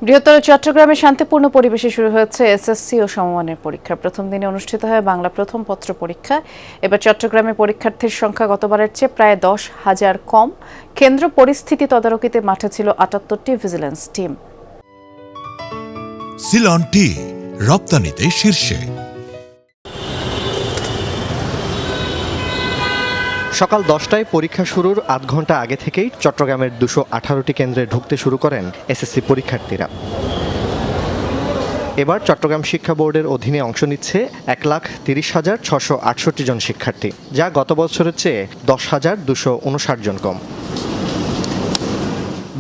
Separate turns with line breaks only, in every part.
বৃহত্তর চট্টগ্রামে শান্তিপূর্ণ পরিবেশে শুরু হয়েছে এসএসসি ও সমমানের পরীক্ষা। প্রথম দিনে অনুষ্ঠিত হয় বাংলা প্রথম পত্র পরীক্ষা। এবার চট্টগ্রামে পরীক্ষার্থীর সংখ্যা গতবারের চেয়ে প্রায় 10,000 কম। কেন্দ্র পরিস্থিতি তদারকিতে মাঠে ছিল 78টি ভিজিলেন্স টিম।
সিলন টি রপ্তানিতে শীর্ষে।
সকাল 10টায় পরীক্ষা শুরুর আধ ঘন্টা আগে থেকেই চট্টগ্রামের 218টি কেন্দ্রে ঢুকতে শুরু করেন এসএসসি পরীক্ষার্থীরা। এবার চট্টগ্রাম শিক্ষা বোর্ডের অধীনে অংশ নিচ্ছে 1,30,668 জন শিক্ষার্থী, যা গত বছরের চেয়ে 10,259 জন কম।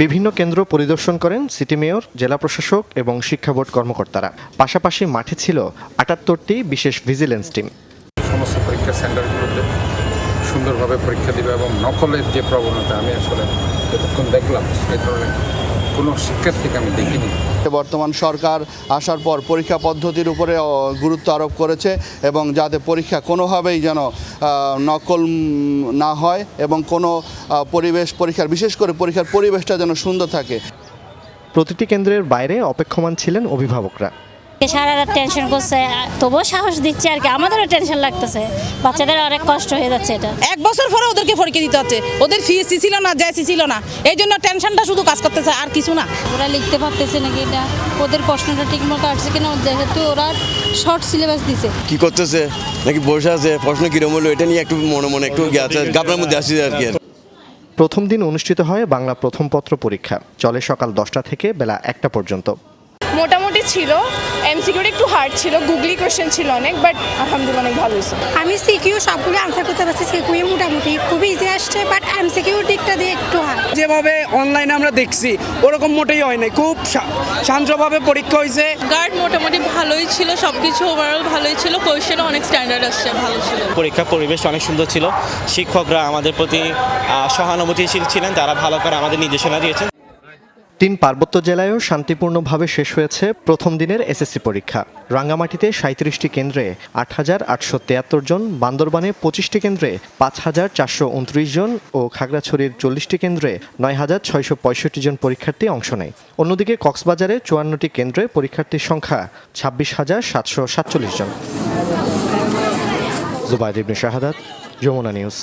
বিভিন্ন কেন্দ্র পরিদর্শন করেন সিটি মেয়র, জেলা প্রশাসক এবং শিক্ষা বোর্ড কর্মকর্তারা। পাশাপাশি মাঠে ছিল 78টি বিশেষ ভিজিলেন্স টিম।
সমস্ত পরীক্ষা সেন্টারগুলোতে সুন্দরভাবে পরীক্ষা দিবে এবং নকলের যে প্রবণতা আমি আসলে যতক্ষণ দেখলাম সেই ধরনের কোনো শিক্ষার্থীকে আমি দেখিনি।
বর্তমান সরকার আসার পর পরীক্ষা পদ্ধতির উপরে গুরুত্ব আরোপ করেছে এবং যাতে পরীক্ষা কোনোভাবেই যেন নকল না হয় এবং কোনো পরীক্ষার বিশেষ করে পরীক্ষার পরিবেশটা যেন সুন্দর থাকে।
প্রতিটি কেন্দ্রের বাইরে অপেক্ষমান ছিলেন অভিভাবকরা।
সারা রাত টেনশন করছে, তবুও সাহস দিচ্ছে আর কি। আমাদেরও টেনশন লাগতেছে, বাচ্চাদের অনেক কষ্ট হয়ে যাচ্ছে। এটা
1 বছর পরে ওদেরকে পরীক্ষা দিতে হচ্ছে, ওদের ফিএসসি ছিল না, জেএসসি ছিল না, এই জন্য টেনশনটা শুধু কাজ করতেছে আর কিছু না।
ওরা লিখতে পারতেছে নাকি, এটা ওদের প্রশ্নটা ঠিকমতো আসছে কিনা, যেহেতু ওরা শর্ট সিলেবাস দিছে।
কি করতেছে নাকি বসে আছে, প্রশ্ন কিরম হলো এটা নিয়ে একটু মনে একটু গাবলার মধ্যে আসছে আর কি।
প্রথম দিন অনুষ্ঠিত হয় বাংলা প্রথম পত্র পরীক্ষা। চলে সকাল 10টা থেকে বেলা 1টা পর্যন্ত।
মোটামুটি ছিল, এমসিকিউটা একটু হার্ড ছিল, গুগলি কোশ্চেন ছিল অনেক, বাট আলহামদুলিল্লাহ অনেক ভালো হয়েছে।
আমি সিকিউ সবগুলো আনসার করতে পারছি, সিকিউ মোটামুটি খুবই ইজি আসছে, বাট এমসিকিউ দিকটা দিয়ে একটু হার্ড।
যেভাবে অনলাইনে আমরা দেখছি ওরকম মোটেই হয় না, খুব শান্তভাবে পরীক্ষা হয়েছে।
গার্ড মোটামুটি ভালোই ছিল, সবকিছু ওভারঅল ভালোই ছিল, কোশ্চেনও অনেক স্ট্যান্ডার্ড আসছে, ভালো ছিল।
পরীক্ষার পরিবেশ অনেক সুন্দর ছিল, শিক্ষকরা আমাদের প্রতি সহানুভূতিশীল ছিলেন, তারা ভালো করে আমাদের নির্দেশনা দিয়েছেন।
3 পার্বত্য জেলায়ও শান্তিপূর্ণভাবে শেষ হয়েছে প্রথম দিনের এসএসসি পরীক্ষা। রাঙ্গামাটিতে 37টি কেন্দ্রে 8,873 জন, বান্দরবানে 25টি কেন্দ্রে 5,429 জন ও খাগড়াছড়ির 40টি কেন্দ্রে 9,665 জন পরীক্ষার্থী অংশ নেয়। অন্যদিকে কক্সবাজারে 54টি কেন্দ্রে পরীক্ষার্থীর সংখ্যা 26,747 জন। জুবাইদ ইবনে শাহাদাত, যমুনা নিউজ।